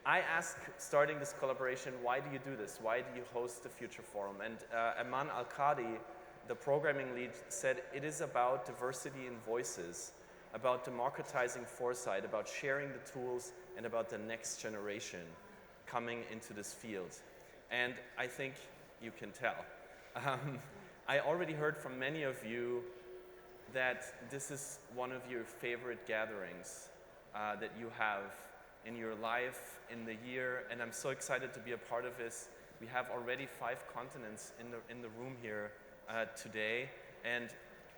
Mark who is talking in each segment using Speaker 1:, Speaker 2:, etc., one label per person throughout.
Speaker 1: I asked, starting this collaboration, why do you do this? Why do you host the Future Forum? And Aman Al-Qadi, the programming lead, said it is about diversity in voices, about democratizing foresight, about sharing the tools, and about the next generation coming into this field. And I think you can tell. I already heard from many of you that this is one of your favorite gatherings that you have in your life, in the year, and I'm so excited to be a part of this. We have already 5 continents in the room here today, and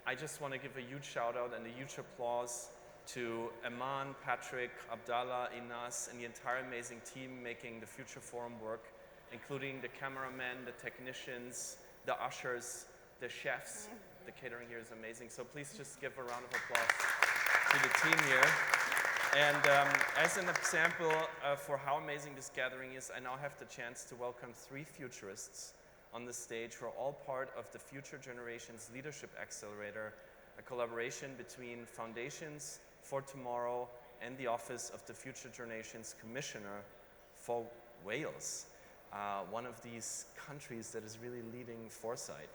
Speaker 1: I just want to give a huge shout out and a huge applause to Aman, Patrick, Abdallah, Inas, and the entire amazing team making the Future Forum work, including the cameramen, the technicians, the ushers, the chefs. The catering here is amazing, so please just give a round of applause to the team here. And as an example for how amazing this gathering is, I now have the chance to welcome 3 futurists on the stage who are all part of the Future Generations Leadership Accelerator, a collaboration between Foundations for Tomorrow and the Office of the Future Generations Commissioner for Wales, one of these countries that is really leading foresight.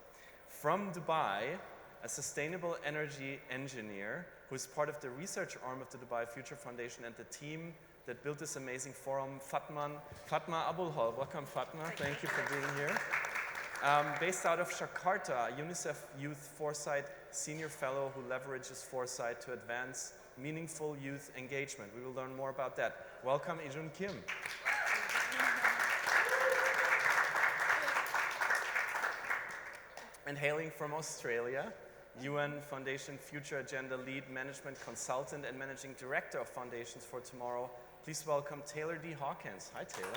Speaker 1: From Dubai, a sustainable energy engineer who is part of the research arm of the Dubai Future Foundation and the team that built this amazing forum, Fatma Abulhoul. Welcome, Fatma. Thank you for being here. Based out of Jakarta, UNICEF Youth Foresight Senior Fellow who leverages foresight to advance meaningful youth engagement. We will learn more about that. Welcome, Ijun Kim. And hailing from Australia, UN Foundation Future Agenda Lead Management Consultant and Managing Director of Foundations for Tomorrow, please welcome Taylor D. Hawkins. Hi, Taylor.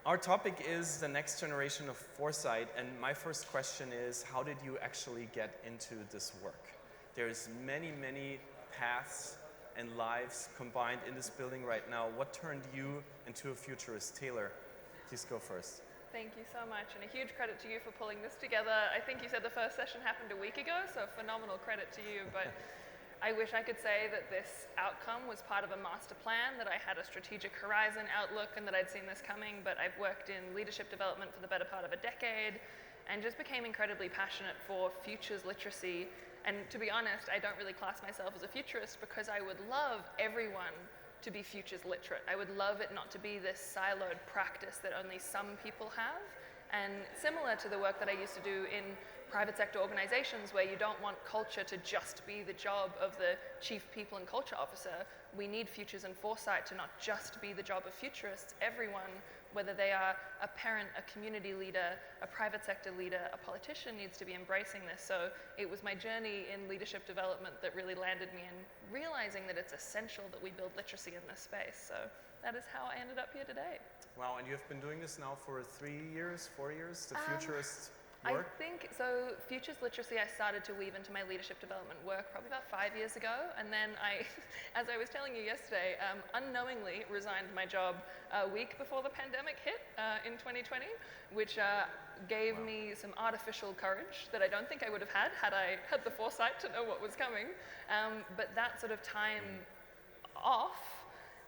Speaker 1: Our topic is the next generation of foresight, and my first question is, how did you actually get into this work? There's many, many paths and lives combined in this building right now. What turned you into a futurist? Taylor, please go first.
Speaker 2: Thank you so much, and a huge credit to you for pulling this together. I think you said the first session happened a week ago, so phenomenal credit to you. But I wish I could say that this outcome was part of a master plan, that I had a strategic horizon outlook, and that I'd seen this coming. But I've worked in leadership development for the better part of a decade, and just became incredibly passionate for futures literacy. And to be honest, I don't really class myself as a futurist because I would love everyone to be futures literate. I would love it not to be this siloed practice that only some people have. And similar to the work that I used to do in private sector organizations where you don't want culture to just be the job of the chief people and culture officer, we need futures and foresight to not just be the job of futurists. Everyone, whether they are a parent, a community leader, a private sector leader, a politician, needs to be embracing this. So it was my journey in leadership development that really landed me in realizing that it's essential that we build literacy in this space. So that is how I ended up here today.
Speaker 1: Wow, and you have been doing this now for 3 years, 4 years, the futurist work?
Speaker 2: I think, so futures literacy I started to weave into my leadership development work probably about 5 years ago, and then I, as I was telling you yesterday, unknowingly resigned my job a week before the pandemic hit in 2020, which gave me some artificial courage that I don't think I would have had I had the foresight to know what was coming. But that sort of time off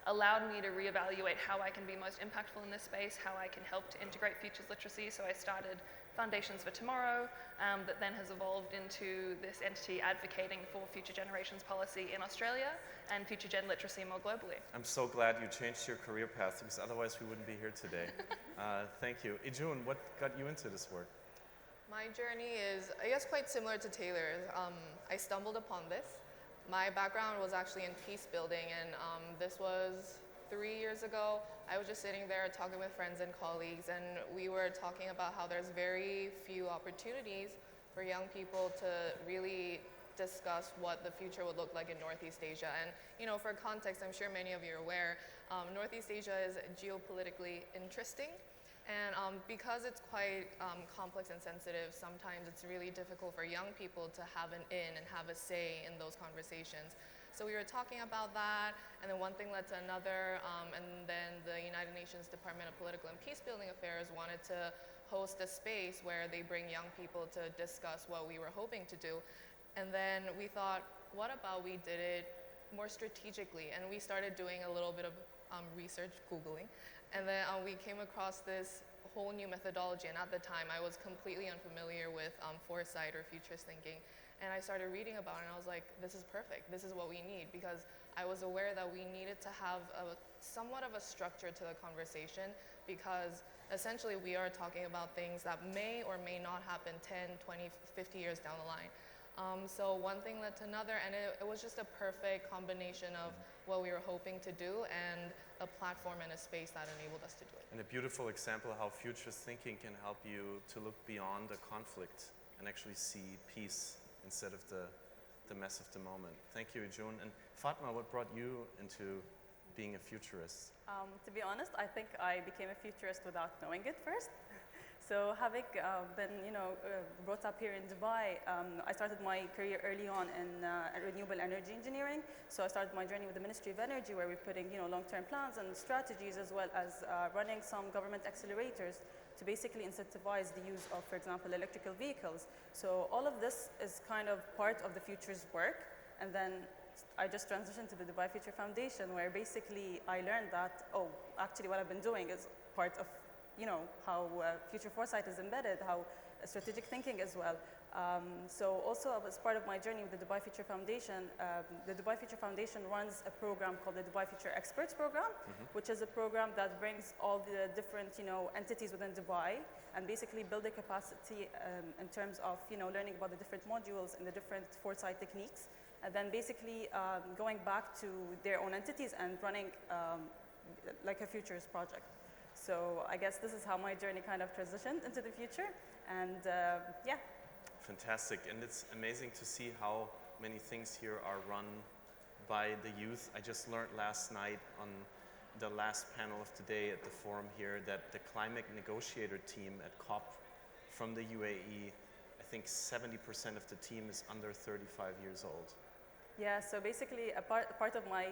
Speaker 2: allowed me to reevaluate how I can be most impactful in this space, how I can help to integrate futures literacy. So I started Foundations for Tomorrow, that then has evolved into this entity advocating for future generations policy in Australia and future gen literacy more globally.
Speaker 1: I'm so glad you changed your career path, because otherwise we wouldn't be here today. Thank you. Ijun, what got you into this work?
Speaker 3: My journey is, I guess, quite similar to Taylor's. I stumbled upon this. My background was actually in peace building, and this was 3 years ago. I was just sitting there talking with friends and colleagues, and we were talking about how there's very few opportunities for young people to really discuss what the future would look like in Northeast Asia. And, you know, for context, I'm sure many of you are aware, Northeast Asia is geopolitically interesting. And because it's quite complex and sensitive, sometimes it's really difficult for young people to have an in and have a say in those conversations. So we were talking about that, and then one thing led to another, and then the United Nations Department of Political and Peacebuilding Affairs wanted to host a space where they bring young people to discuss what we were hoping to do. And then we thought, what about we did it more strategically. And we started doing a little bit of research, Googling, and then we came across this whole new methodology. And at the time, I was completely unfamiliar with Foresight or futurist thinking. And I started reading about it, and I was like, this is perfect. This is what we need, because I was aware that we needed to have somewhat of a structure to the conversation, because essentially we are talking about things that may or may not happen 10, 20, 50 years down the line. So one thing led to another, and it was just a perfect combination of what we were hoping to do and a platform and a space that enabled us to do it.
Speaker 1: And a beautiful example of how futurist thinking can help you to look beyond a conflict and actually see peace instead of the mess of the moment. Thank you, Ijun. And Fatma, what brought you into being a futurist?
Speaker 4: To be honest, I think I became a futurist without knowing it first. So having been, brought up here in Dubai, I started my career early on in renewable energy engineering. So I started my journey with the Ministry of Energy, where we're putting, long-term plans and strategies, as well as running some government accelerators to basically incentivize the use of, for example, electrical vehicles. So all of this is kind of part of the Futures work. And then I just transitioned to the Dubai Future Foundation, where basically I learned that, actually what I've been doing is part of, how future foresight is embedded, how strategic thinking as well. So also as part of my journey with the Dubai Future Foundation, the Dubai Future Foundation runs a program called the Dubai Future Experts Program, which is a program that brings all the different, entities within Dubai and basically build the capacity in terms of, learning about the different modules and the different foresight techniques, and then basically going back to their own entities and running like a futures project. So I guess this is how my journey kind of transitioned into the future, and yeah.
Speaker 1: Fantastic, and it's amazing to see how many things here are run by the youth. I just learned last night on the last panel of today at the forum here that the climate negotiator team at COP from the UAE, I think 70% of the team is under 35 years old.
Speaker 4: Yeah, so basically a part of my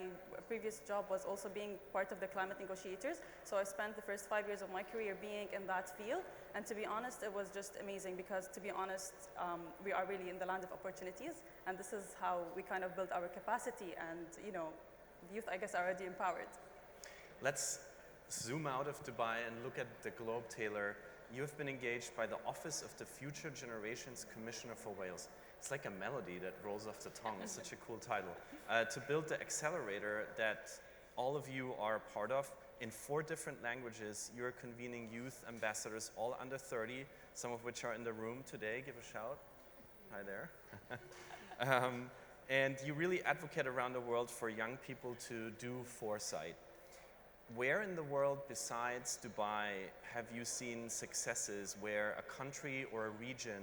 Speaker 4: previous job was also being part of the climate negotiators. So I spent the first 5 years of my career being in that field. And to be honest, it was just amazing because, to be honest, we are really in the land of opportunities. And this is how we kind of build our capacity. And, the youth, I guess, are already empowered.
Speaker 1: Let's zoom out of Dubai and look at the globe, Taylor. You have been engaged by the Office of the Future Generations Commissioner for Wales. It's like a melody that rolls off the tongue. It's such a cool title. To build the accelerator that all of you are a part of. In 4 different languages, you're convening youth ambassadors, all under 30, some of which are in the room today. Give a shout. Hi there. And you really advocate around the world for young people to do foresight. Where in the world besides Dubai have you seen successes where a country or a region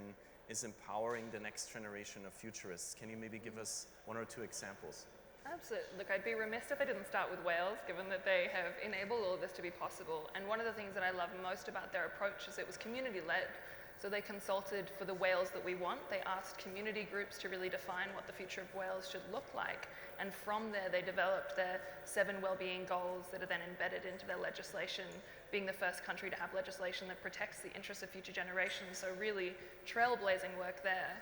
Speaker 1: is empowering the next generation of futurists? Can you maybe give us 1 or 2 examples?
Speaker 2: Absolutely. Look, I'd be remiss if I didn't start with Wales, given that they have enabled all of this to be possible. And one of the things that I love most about their approach is it was community-led. So they consulted for the Wales that we want. They asked community groups to really define what the future of Wales should look like. And from there, they developed their 7 well-being goals that are then embedded into their legislation, being the first country to have legislation that protects the interests of future generations. So really trailblazing work there.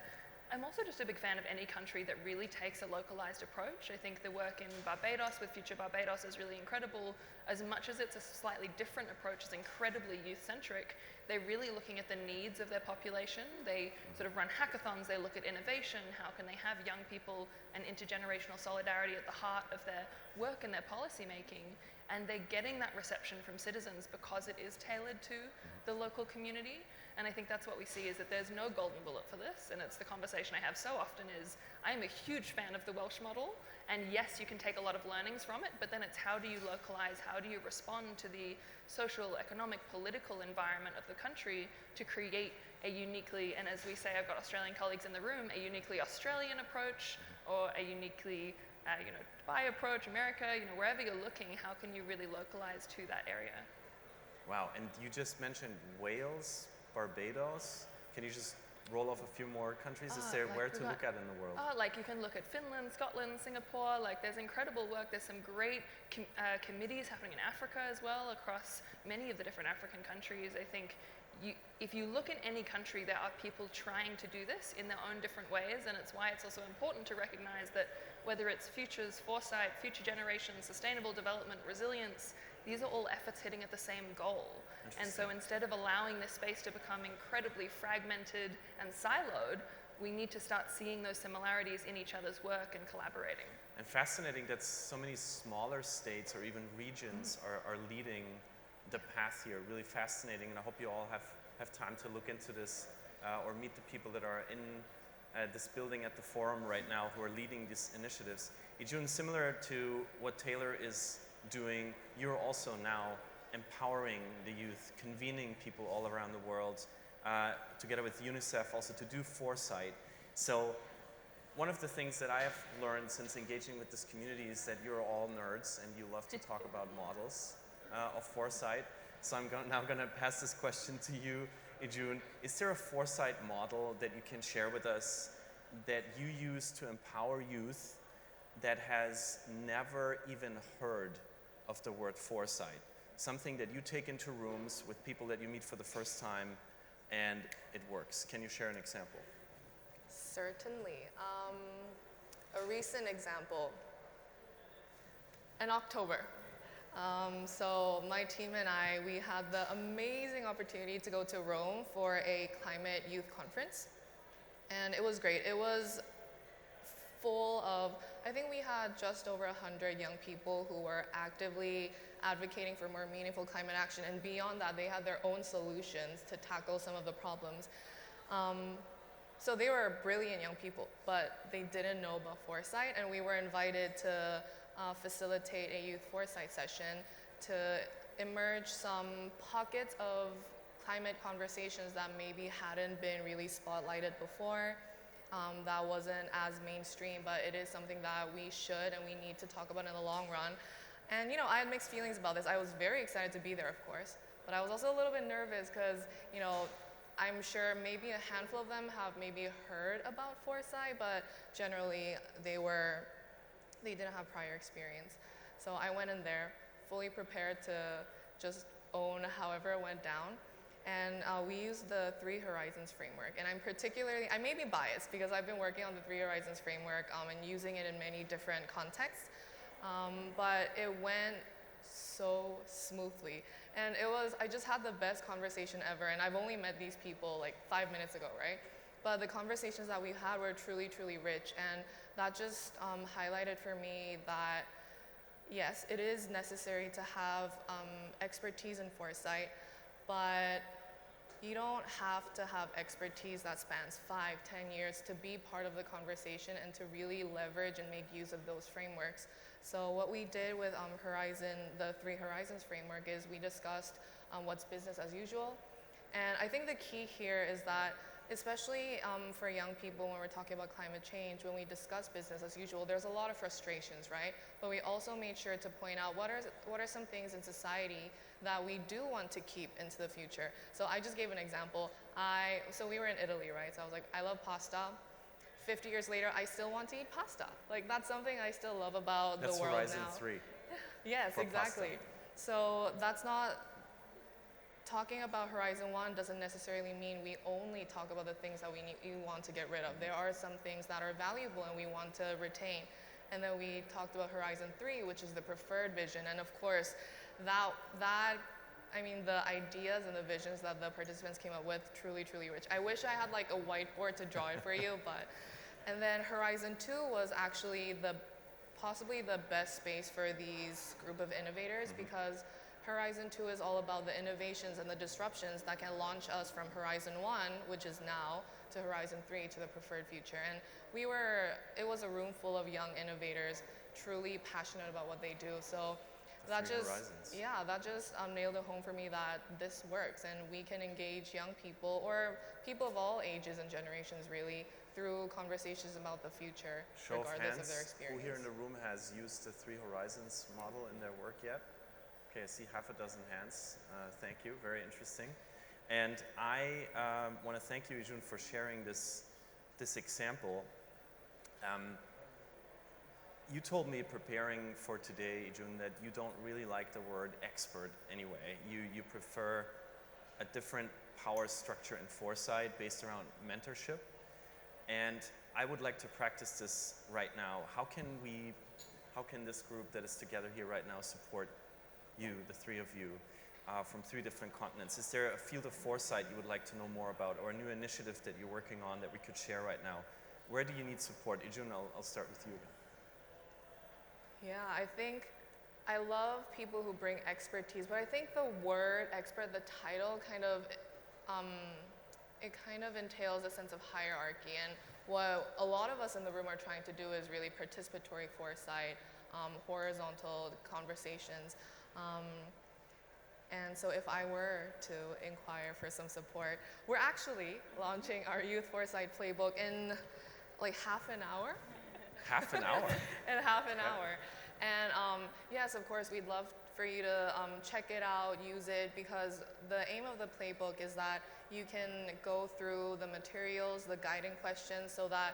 Speaker 2: I'm also just a big fan of any country that really takes a localized approach. I think the work in Barbados with Future Barbados is really incredible. As much as it's a slightly different approach, it's incredibly youth-centric. They're really looking at the needs of their population. They sort of run hackathons, they look at innovation, how can they have young people and intergenerational solidarity at the heart of their work and their policy making. And they're getting that reception from citizens because it is tailored to the local community. And I think that's what we see is that there's no golden bullet for this. And it's the conversation I have so often is, I am a huge fan of the Welsh model. And yes, you can take a lot of learnings from it, but then it's how do you localize, how do you respond to the social, economic, political environment of the country to create a uniquely, and as we say, I've got Australian colleagues in the room, a uniquely Australian approach or a uniquely Dubai approach, America, wherever you're looking, how can you really localize to that area?
Speaker 1: Wow, and you just mentioned Wales, Barbados. Can you just roll off a few more countries? Is there where to look at in the world?
Speaker 2: Like you can look at Finland, Scotland, Singapore. Like there's incredible work. There's some great committees happening in Africa as well, across many of the different African countries. I think if you look at any country, there are people trying to do this in their own different ways, and it's why it's also important to recognize that whether it's futures, foresight, future generations, sustainable development, resilience, these are all efforts hitting at the same goal. And so instead of allowing this space to become incredibly fragmented and siloed, we need to start seeing those similarities in each other's work and collaborating.
Speaker 1: And fascinating that so many smaller states or even regions are leading the path here. Really fascinating, and I hope you all have time to look into this or meet the people that are in this building at the forum right now who are leading these initiatives. Ijun, similar to what Taylor is doing, you're also now empowering the youth, convening people all around the world, together with UNICEF also to do Foresight. So one of the things that I have learned since engaging with this community is that you're all nerds and you love to talk about models of Foresight. So I'm now going to pass this question to you, Ijun. Is there a Foresight model that you can share with us that you use to empower youth that has never even heard of the word Foresight? Something that you take into rooms with people that you meet for the first time and it works. Can you share an example?
Speaker 3: Certainly. A recent example, in October. So my team and I, we had the amazing opportunity to go to Rome for a climate youth conference. And it was great. It was full of, I think we had just over 100 young people who were actively advocating for more meaningful climate action. And beyond that, they had their own solutions to tackle some of the problems. So they were brilliant young people, but they didn't know about Foresight, and we were invited to facilitate a youth Foresight session to emerge some pockets of climate conversations that maybe hadn't been really spotlighted before, that wasn't as mainstream, but it is something that we should and we need to talk about in the long run. And I had mixed feelings about this. I was very excited to be there, of course, but I was also a little bit nervous because, I'm sure maybe a handful of them have maybe heard about Foresight, but generally they didn't have prior experience. So I went in there fully prepared to just own however it went down. And we used the 3 Horizons framework. And I may be biased because I've been working on the 3 Horizons framework and using it in many different contexts. But it went so smoothly. And I just had the best conversation ever. And I've only met these people like 5 minutes ago, right? But the conversations that we had were truly, truly rich. And that just highlighted for me that, yes, it is necessary to have expertise in Foresight, but you don't have to have expertise that spans 5, 10 years to be part of the conversation and to really leverage and make use of those frameworks. So what we did with the 3 Horizons framework is we discussed what's business as usual. And I think the key here is that, especially for young people when we're talking about climate change, when we discuss business as usual, there's a lot of frustrations, right? But we also made sure to point out what are some things in society that we do want to keep into the future. So I just gave an example. So we were in Italy, right? So I was like, I love pasta. 50 years later, I still want to eat pasta. Like, that's something I still love about the world now.
Speaker 1: That's Horizon 3.
Speaker 3: Yes, exactly.
Speaker 1: Pasta.
Speaker 3: So that's not, talking about Horizon 1 doesn't necessarily mean we only talk about the things that we want to get rid of. There are some things that are valuable and we want to retain. And then we talked about Horizon 3, which is the preferred vision. And of course, the ideas and the visions that the participants came up with, truly, truly rich. I wish I had like a whiteboard to draw it for you, and then Horizon 2 was actually possibly the best space for these group of innovators, because Horizon 2 is all about the innovations and the disruptions that can launch us from Horizon 1, which is now, to Horizon 3, to the preferred future. And it was a room full of young innovators, truly passionate about what they do. So that just nailed it home for me that this works, and we can engage young people, or people of all ages and generations really, through conversations about the future, regardless of their experience.
Speaker 1: Who here in the room has used the 3 Horizons model in their work yet? Okay, I see half a dozen hands. Thank you, very interesting. And I want to thank you, Ijun, for sharing this example. You told me preparing for today, Ijun, that you don't really like the word expert anyway. You prefer a different power, structure, and foresight based around mentorship. And I would like to practice this right now. How can this group that is together here right now support you, the three of you, from 3 different continents? Is there a field of foresight you would like to know more about, or a new initiative that you're working on that we could share right now? Where do you need support? Ijun, I'll start with you.
Speaker 3: Yeah, I think I love people who bring expertise, but I think the word expert, the title it kind of entails a sense of hierarchy, and what a lot of us in the room are trying to do is really participatory foresight, horizontal conversations. And so if I were to inquire for some support, we're actually launching our Youth Foresight Playbook in like half an hour.
Speaker 1: Half an hour?
Speaker 3: In half an hour. And yes, of course, we'd love for you to check it out, use it, because the aim of the playbook is that you can go through the materials, the guiding questions, so that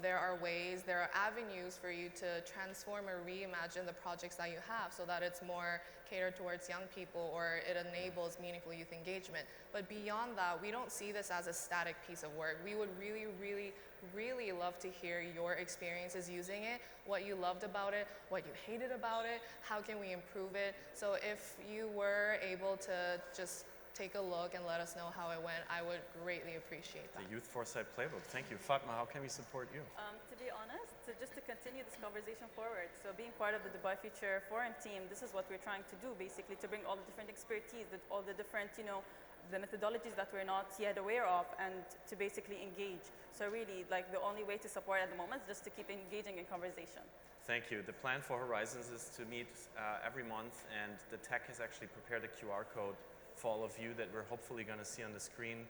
Speaker 3: there are avenues for you to transform or reimagine the projects that you have so that it's more catered towards young people, or it enables meaningful youth engagement. But beyond that, we don't see this as a static piece of work. We would really, really, really love to hear your experiences using it, what you loved about it, what you hated about it, how can we improve it. So if you were able to just take a look and let us know how it went, I would greatly appreciate that.
Speaker 1: The Youth Foresight Playbook. Thank you. Fatma, how can we support you?
Speaker 4: To be honest, just to continue this conversation forward, so being part of the Dubai Future Forum team, this is what we're trying to do, basically, to bring all the different expertise, all the different, the methodologies that we're not yet aware of, and to basically engage. So really, like, the only way to support at the moment is just to keep engaging in conversation.
Speaker 1: Thank you. The plan for Horizons is to meet every month, and the tech has actually prepared a QR code for all of you that we're hopefully going to see on the screen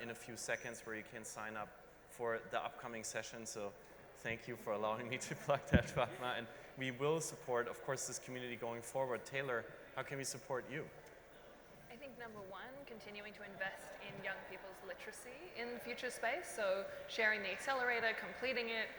Speaker 1: in a few seconds, where you can sign up for the upcoming session. So thank you for allowing me to plug that, Fatma. And we will support, of course, this community going forward. Taylor, how can we support you?
Speaker 2: I think number one, continuing to invest in young people's literacy in the future space. So sharing the accelerator, completing it,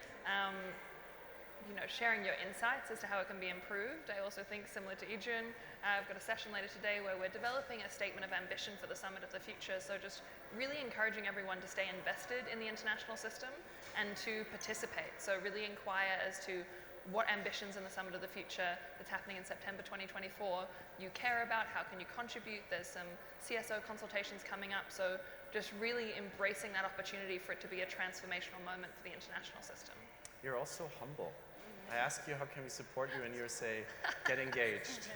Speaker 2: sharing your insights as to how it can be improved. I also think, similar to Ijun, I've got a session later today where we're developing a statement of ambition for the Summit of the Future. So just really encouraging everyone to stay invested in the international system and to participate. So really inquire as to what ambitions in the Summit of the Future that's happening in September 2024 you care about, how can you contribute. There's some CSO consultations coming up. So just really embracing that opportunity for it to be a transformational moment for the international system.
Speaker 1: You're also humble. I ask you, how can we support you? And you say, get engaged.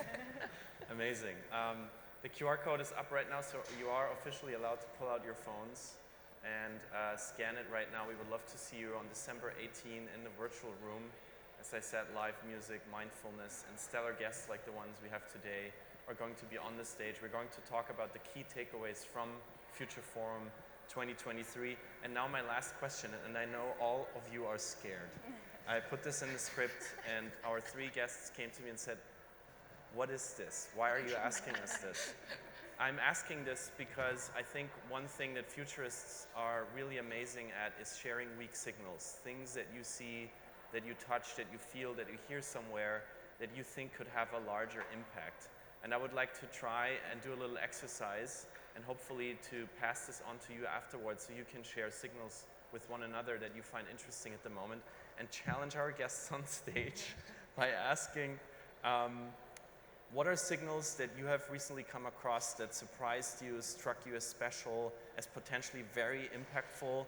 Speaker 1: Amazing. The QR code is up right now, so you are officially allowed to pull out your phones and scan it right now. We would love to see you on December 18 in the virtual room. As I said, live music, mindfulness, and stellar guests like the ones we have today are going to be on the stage. We're going to talk about the key takeaways from Future Forum 2023. And now my last question, and I know all of you are scared. I put this in the script, and our 3 guests came to me and said, what is this? Why are you asking us this? I'm asking this because I think one thing that futurists are really amazing at is sharing weak signals, things that you see, that you touch, that you feel, that you hear somewhere, that you think could have a larger impact. And I would like to try and do a little exercise, and hopefully to pass this on to you afterwards, so you can share signals with one another that you find interesting at the moment, and challenge our guests on stage by asking, what are signals that you have recently come across that surprised you, struck you as special, as potentially very impactful?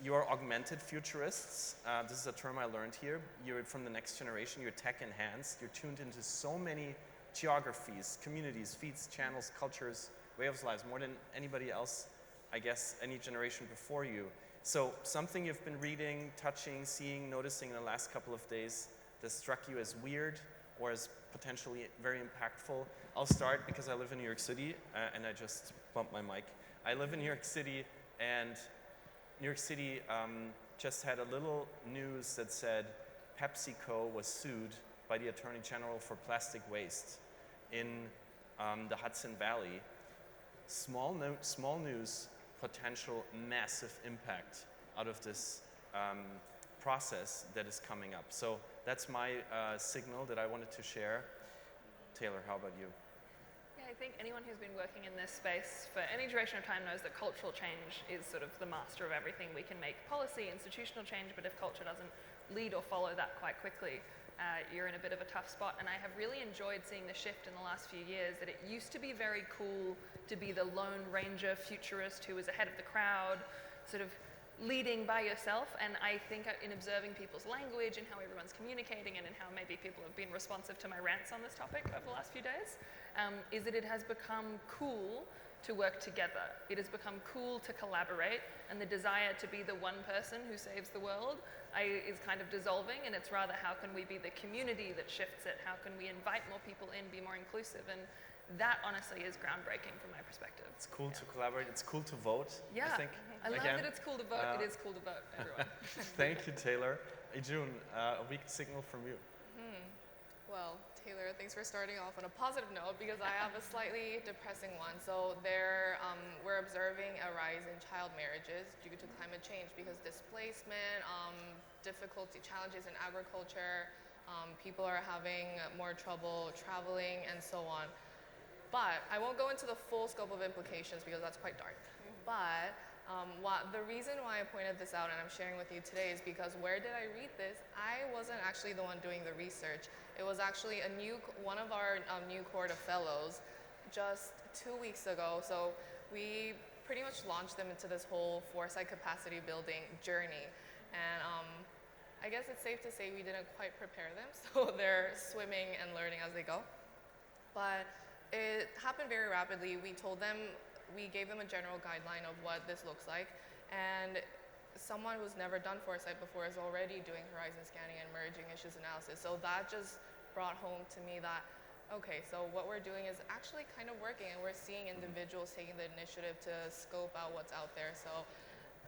Speaker 1: You are augmented futurists. This is a term I learned here. You're from the next generation. You're tech enhanced. You're tuned into so many geographies, communities, feeds, channels, cultures, way of lives, more than anybody else, I guess, any generation before you. So something you've been reading, touching, seeing, noticing in the last couple of days that struck you as weird or as potentially very impactful. I'll start because I live in New York City, and I just bumped my mic. I live in New York City, and New York City just had a little news that said PepsiCo was sued by the Attorney General for plastic waste in the Hudson Valley. Small news, potential massive impact out of this process that is coming up. So that's my signal that I wanted to share. Taylor, how about you?
Speaker 2: Yeah, I I think anyone who's been working in this space for any duration of time knows that cultural change is sort of the master of everything. We can make policy, institutional change, but if culture doesn't lead or follow that quite quickly, you're in a bit of a tough spot. And I have really enjoyed seeing the shift in the last few years, that it used to be very cool to be the lone ranger futurist who was ahead of the crowd, sort of leading by yourself. And I think in observing people's language and how everyone's communicating and in how maybe people have been responsive to my rants on this topic over the last few days, is that it has become cool to work together. It has become cool to collaborate, and the desire to be the one person who saves the world is kind of dissolving, and it's rather how can we be the community that shifts it? How can we invite more people in, be more inclusive? And that honestly is groundbreaking from my perspective.
Speaker 1: It's cool to collaborate. It's cool to vote,
Speaker 2: Yeah,
Speaker 1: I think.
Speaker 2: I love that it's cool to vote. It is cool to vote, everyone.
Speaker 1: Thank you, Taylor. Ijun, a weak signal from you.
Speaker 3: Well, Taylor, thanks for starting off on a positive note, because I have a slightly depressing one. So we're observing a rise in child marriages due to climate change, because displacement, difficulty, challenges in agriculture, people are having more trouble traveling and so on. But I won't go into the full scope of implications because that's quite dark. But the reason why I pointed this out and I'm sharing with you today is because where did I read this? I wasn't actually the one doing the research. It was actually one of our new cohort of fellows just 2 weeks ago. So we pretty much launched them into this whole Foresight capacity building journey. And I guess it's safe to say we didn't quite prepare them, so they're swimming and learning as they go. But it happened very rapidly. We gave them a general guideline of what this looks like, and someone who's never done Foresight before is already doing horizon scanning and merging issues analysis. So that just brought home to me that, okay, so what we're doing is actually kind of working, and we're seeing individuals taking the initiative to scope out what's out there. So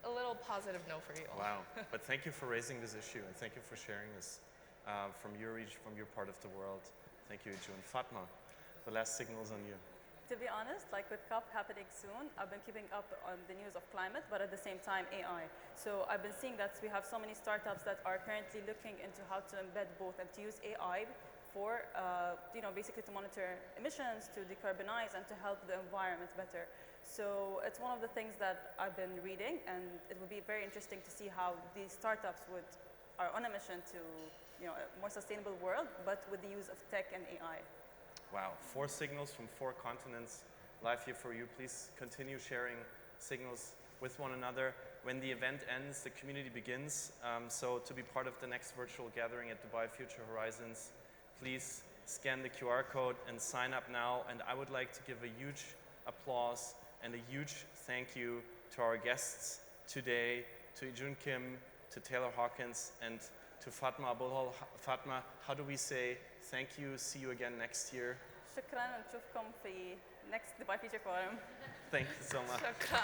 Speaker 3: a little positive note for you all.
Speaker 1: Wow, but thank you for raising this issue, and thank you for sharing this from your region, from your part of the world. Thank you, Ijun. Fatma, the last signal's on you.
Speaker 4: To be honest, like with COP happening soon, I've been keeping up on the news of climate, but at the same time AI. So I've been seeing that we have so many startups that are currently looking into how to embed both and to use AI for, basically to monitor emissions, to decarbonize, and to help the environment better. So it's one of the things that I've been reading, and it would be very interesting to see how these startups are on a mission to, a more sustainable world, but with the use of tech and AI.
Speaker 1: Wow, 4 signals from 4 continents live here for you. Please continue sharing signals with one another. When the event ends, the community begins. So to be part of the next virtual gathering at Dubai Future Horizons, please scan the QR code and sign up now. And I would like to give a huge applause and a huge thank you to our guests today, to Ijun Kim, to Taylor Hawkins, and to Fatma Abulhoul. Fatma, how do we say thank you, see you again next year?
Speaker 4: شكراً ونشوفكم في next Dubai Future Forum.
Speaker 1: Thank you so much.
Speaker 3: شكرا.